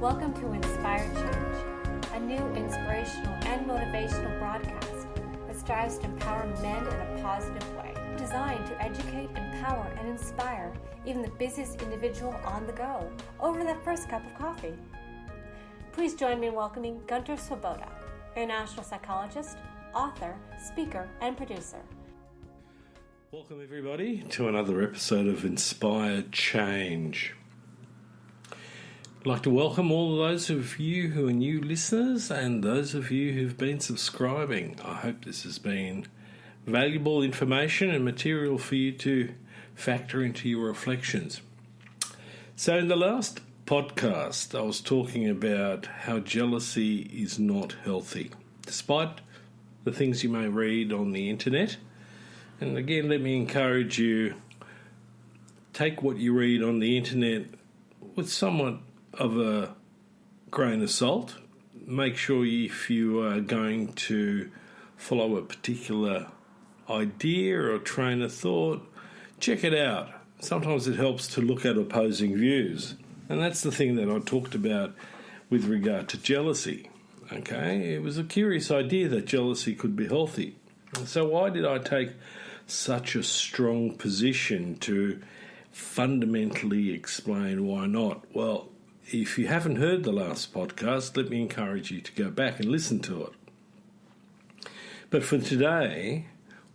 Welcome to Inspired Change, a new inspirational and motivational broadcast that strives to empower men in a positive way, designed to educate, empower, and inspire even the busiest individual on the go over that first cup of coffee. Please join me in welcoming Gunter, international psychologist, author, speaker, and producer. Welcome everybody to another episode of Inspired Change. I'd like to welcome all of those of you who are new listeners and those of you who've been subscribing. I hope this has been valuable information and material for you to factor into your reflections. So in the last podcast, I was talking about how jealousy is not healthy, despite the things you may read on the internet. And again, let me encourage you, take what you read on the internet with somewhat of a grain of salt. Make sure if you are going to follow a particular idea or train of thought, check it out. Sometimes it helps to look at opposing views. And that's the thing that I talked about with regard to jealousy. Okay, it was a curious idea that jealousy could be healthy. So why did I take such a strong position to fundamentally explain why not? Well, if you haven't heard the last podcast, let me encourage you to go back and listen to it. But for today,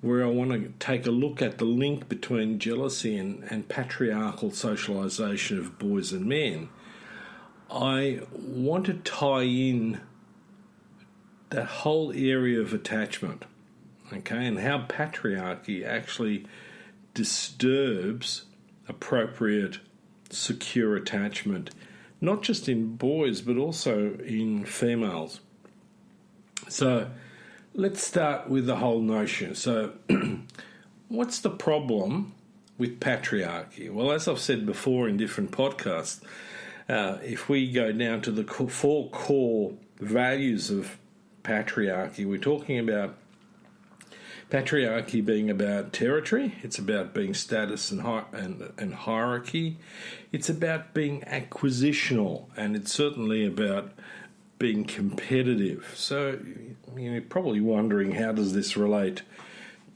where I want to take a look at the link between jealousy and patriarchal socialization of boys and men, I want to tie in that whole area of attachment, okay, and how patriarchy actually disturbs appropriate, secure attachment, not just in boys, but also in females. So let's start with the whole notion. So what's the problem with patriarchy? Well, as I've said before in different podcasts, if we go down to the four core values of patriarchy, we're talking about patriarchy being about territory. It's about being status and hierarchy. It's about being acquisitional, and it's certainly about being competitive. So you're probably wondering, how does this relate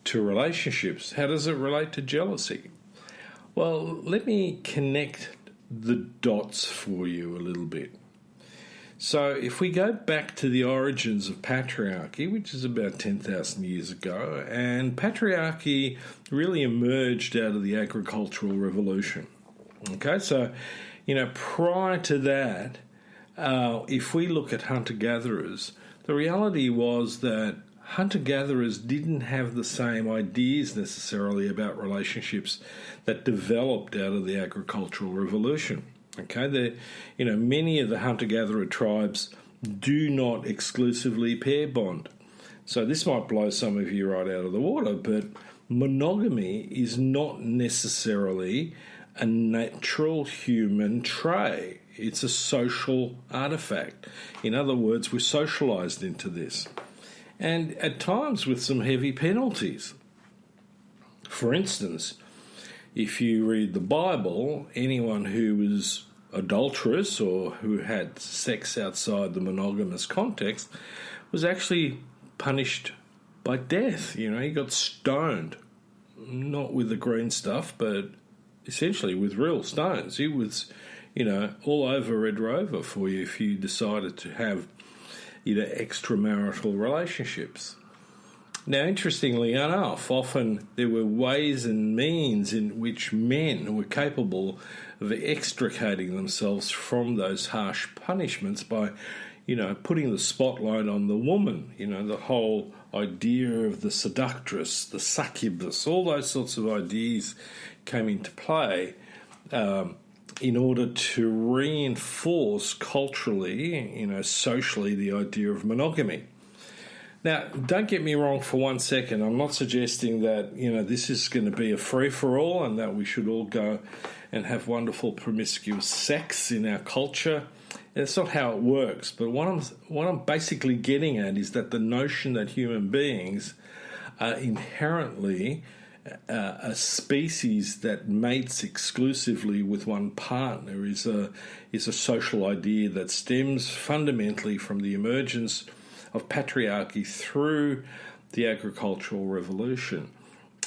to relationships? How does it relate to jealousy? Well, let me connect the dots for you a little bit. So if we go back to the origins of patriarchy, which is about 10,000 years ago, and patriarchy really emerged out of the agricultural revolution. Okay, so, prior to that, if we look at hunter-gatherers, the reality was that hunter-gatherers didn't have the same ideas necessarily about relationships that developed out of the agricultural revolution. Okay, many of the hunter-gatherer tribes do not exclusively pair bond. So this might blow some of you right out of the water, but monogamy is not necessarily a natural human trait. It's a social artifact. In other words, we're socialized into this. And at times with some heavy penalties. For instance, if you read the Bible, anyone who was adulterous or who had sex outside the monogamous context was actually punished by death. He got stoned, not with the green stuff, but essentially with real stones. It was, all over Red Rover for you if you decided to have, extramarital relationships. Now, interestingly enough, often there were ways and means in which men were capable of extricating themselves from those harsh punishments by, putting the spotlight on the woman, the whole idea of the seductress, the succubus, all those sorts of ideas came into play in order to reinforce culturally, socially, the idea of monogamy. Now, don't get me wrong for 1 second. I'm not suggesting that, this is going to be a free-for-all and that we should all go and have wonderful promiscuous sex in our culture. That's not how it works. But what I'm basically getting at is that the notion that human beings are inherently a species that mates exclusively with one partner is a social idea that stems fundamentally from the emergence of patriarchy through the agricultural revolution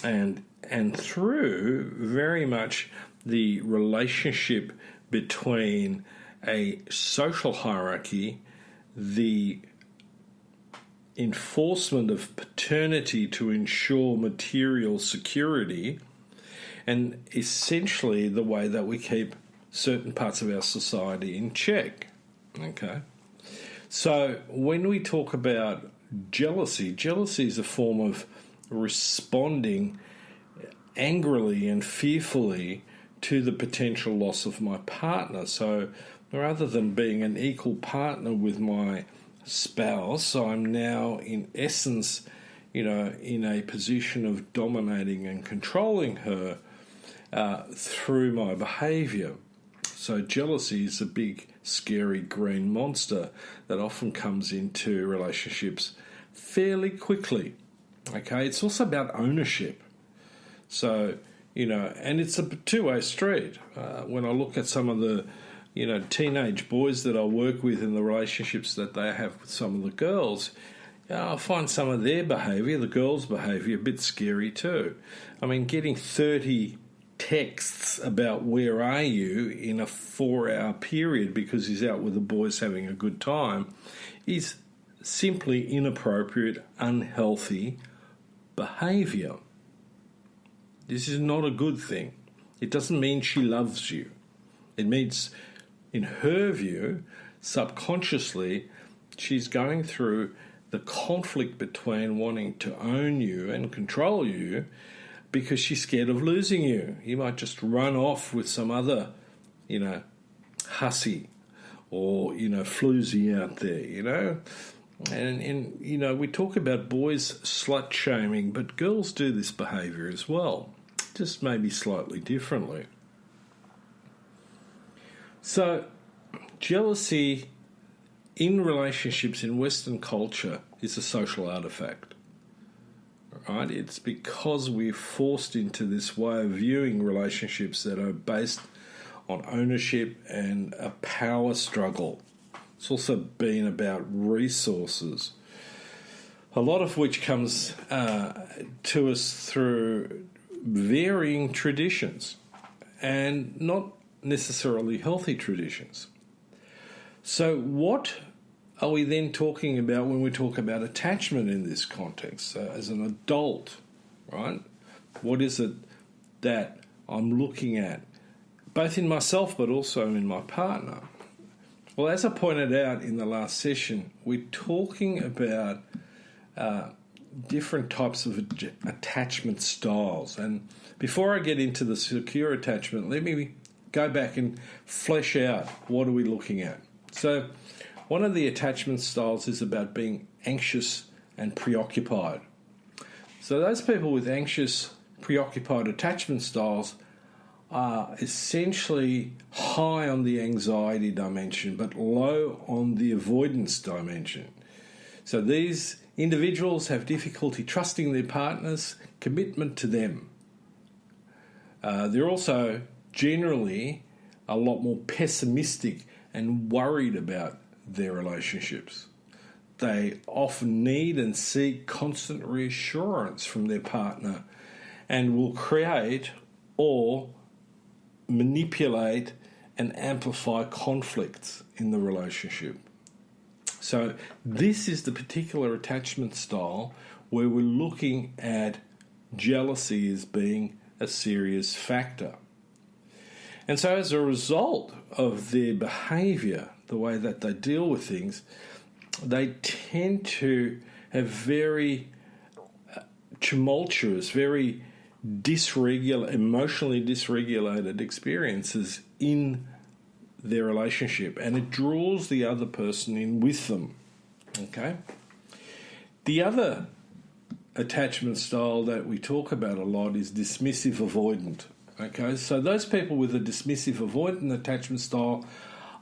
and through very much the relationship between a social hierarchy, the enforcement of paternity to ensure material security, and essentially the way that we keep certain parts of our society in check. Okay? So when we talk about jealousy is a form of responding angrily and fearfully to the potential loss of my partner. So rather than being an equal partner with my spouse, I'm now in essence, in a position of dominating and controlling her through my behaviour. So jealousy is a big, scary green monster that often comes into relationships fairly quickly. Okay, it's also about ownership. So, and it's a two-way street. When I look at some of the teenage boys that I work with in the relationships that they have with some of the girls, I find some of their behaviour, the girls' behaviour, a bit scary too. I mean, getting 30 texts about where are you in a 4-hour period because he's out with the boys having a good time is simply inappropriate, unhealthy behaviour. This is not a good thing. It doesn't mean she loves you. It means, in her view, subconsciously, she's going through the conflict between wanting to own you and control you because she's scared of losing you. You might just run off with some other, hussy or, floozy out there, And we talk about boys slut-shaming, but girls do this behaviour as well, just maybe slightly differently. So, jealousy in relationships in Western culture is a social artefact. Right? It's because we're forced into this way of viewing relationships that are based on ownership and a power struggle. It's also been about resources, a lot of which comes to us through varying traditions and not necessarily healthy traditions. So what are we then talking about when we talk about attachment in this context? As an adult, right? What is it that I'm looking at, both in myself but also in my partner? Well, as I pointed out in the last session, we're talking about different types of attachment styles. And before I get into the secure attachment, let me go back and flesh out what are we looking at. So one of the attachment styles is about being anxious and preoccupied. So those people with anxious, preoccupied attachment styles are essentially high on the anxiety dimension but low on the avoidance dimension. So these individuals have difficulty trusting their partners' commitment to them. They're also generally a lot more pessimistic and worried about their relationships. They often need and seek constant reassurance from their partner and will create or manipulate and amplify conflicts in the relationship. So this is the particular attachment style where we're looking at jealousy as being a serious factor. And so as a result of their behaviour, the way that they deal with things, they tend to have very tumultuous, very emotionally dysregulated experiences in their relationship, and it draws the other person in with them. Okay? The other attachment style that we talk about a lot is dismissive avoidant. Okay, so those people with a dismissive avoidant attachment style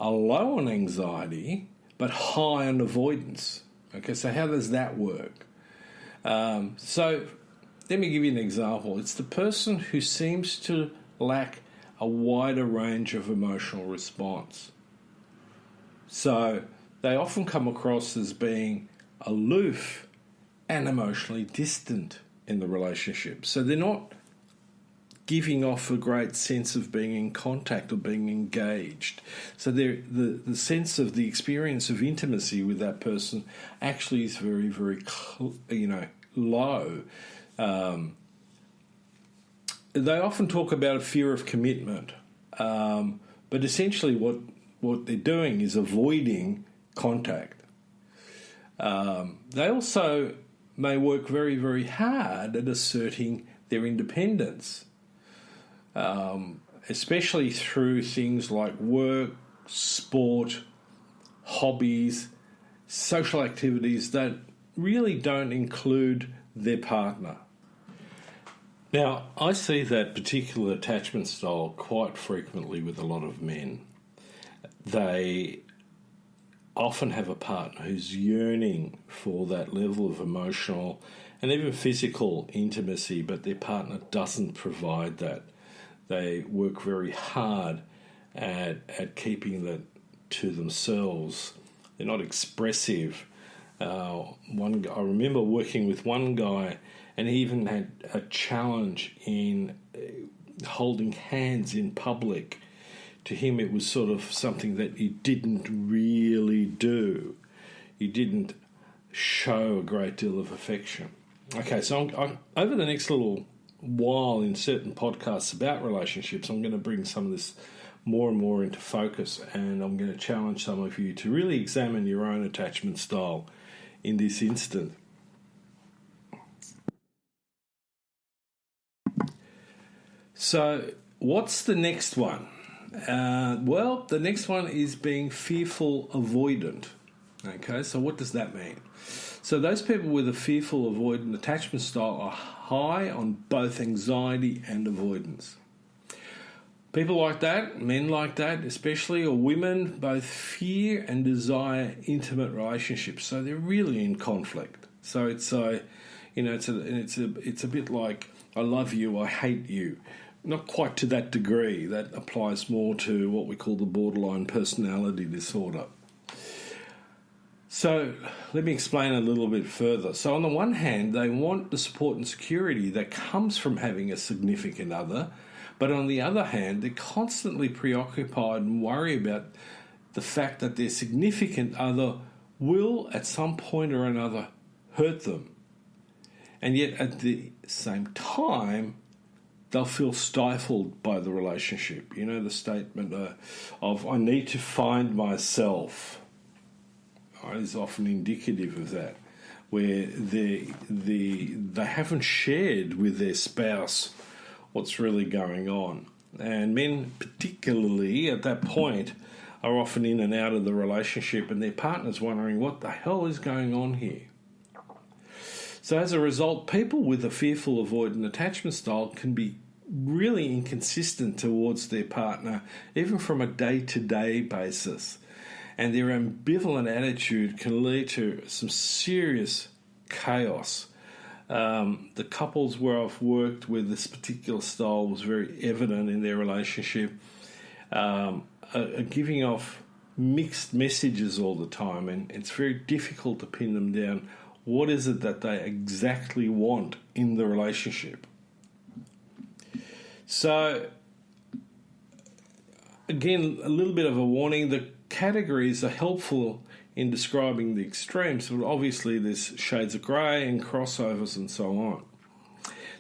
are low on anxiety but high on avoidance. Okay, so how does that work? So let me give you an example. It's the person who seems to lack a wider range of emotional response. So they often come across as being aloof and emotionally distant in the relationship. So they're not giving off a great sense of being in contact or being engaged. So the sense of the experience of intimacy with that person actually is very, very, low. They often talk about a fear of commitment, but essentially what they're doing is avoiding contact. They also may work very, very hard at asserting their independence, especially through things like work, sport, hobbies, social activities that really don't include their partner. Now, I see that particular attachment style quite frequently with a lot of men. They often have a partner who's yearning for that level of emotional and even physical intimacy, but their partner doesn't provide that. They work very hard at keeping that to themselves. They're not expressive. I remember working with one guy, and he even had a challenge in holding hands in public. To him, it was sort of something that he didn't really do. He didn't show a great deal of affection. Okay, so over the next little while in certain podcasts about relationships, I'm going to bring some of this more and more into focus, and I'm going to challenge some of you to really examine your own attachment style in this instant. So, what's the next one? Well, the next one is being fearful avoidant. Okay, so what does that mean? So those people with a fearful avoidant attachment style are high on both anxiety and avoidance. People like that, men like that especially, or women, both fear and desire intimate relationships. So they're really in conflict. So it's a bit like I love you, I hate you. Not quite to that degree. That applies more to what we call the borderline personality disorder. So let me explain a little bit further. So on the one hand, they want the support and security that comes from having a significant other, but on the other hand, they're constantly preoccupied and worry about the fact that their significant other will, at some point or another, hurt them. And yet, at the same time, they'll feel stifled by the relationship. You know, the statement of, I need to find myself, is often indicative of that, where they haven't shared with their spouse what's really going on. And men, particularly at that point, are often in and out of the relationship, and their partner's wondering what the hell is going on here. So as a result, people with a fearful avoidant attachment style can be really inconsistent towards their partner, even from a day-to-day basis. And their ambivalent attitude can lead to some serious chaos. The couples where I've worked with this particular style was very evident in their relationship, are giving off mixed messages all the time, and it's very difficult to pin them down. What is it that they exactly want in the relationship? So, again, a little bit of a warning. The categories are helpful in describing the extremes, but obviously there's shades of grey and crossovers and so on.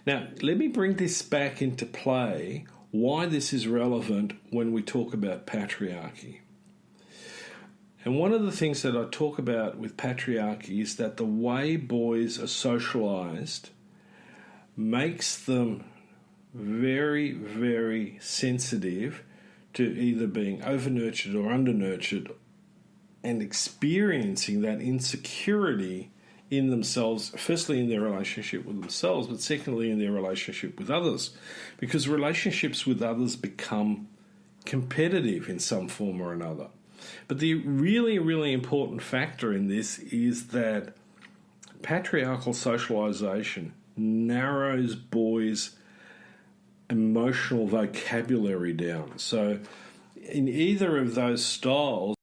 Now, let me bring this back into play, why this is relevant when we talk about patriarchy. And one of the things that I talk about with patriarchy is that the way boys are socialised makes them very, very sensitive to either being over-nurtured or under-nurtured, and experiencing that insecurity in themselves, firstly in their relationship with themselves, but secondly in their relationship with others, because relationships with others become competitive in some form or another. But the really, really important factor in this is that patriarchal socialisation narrows boys' emotional vocabulary down. So in either of those styles,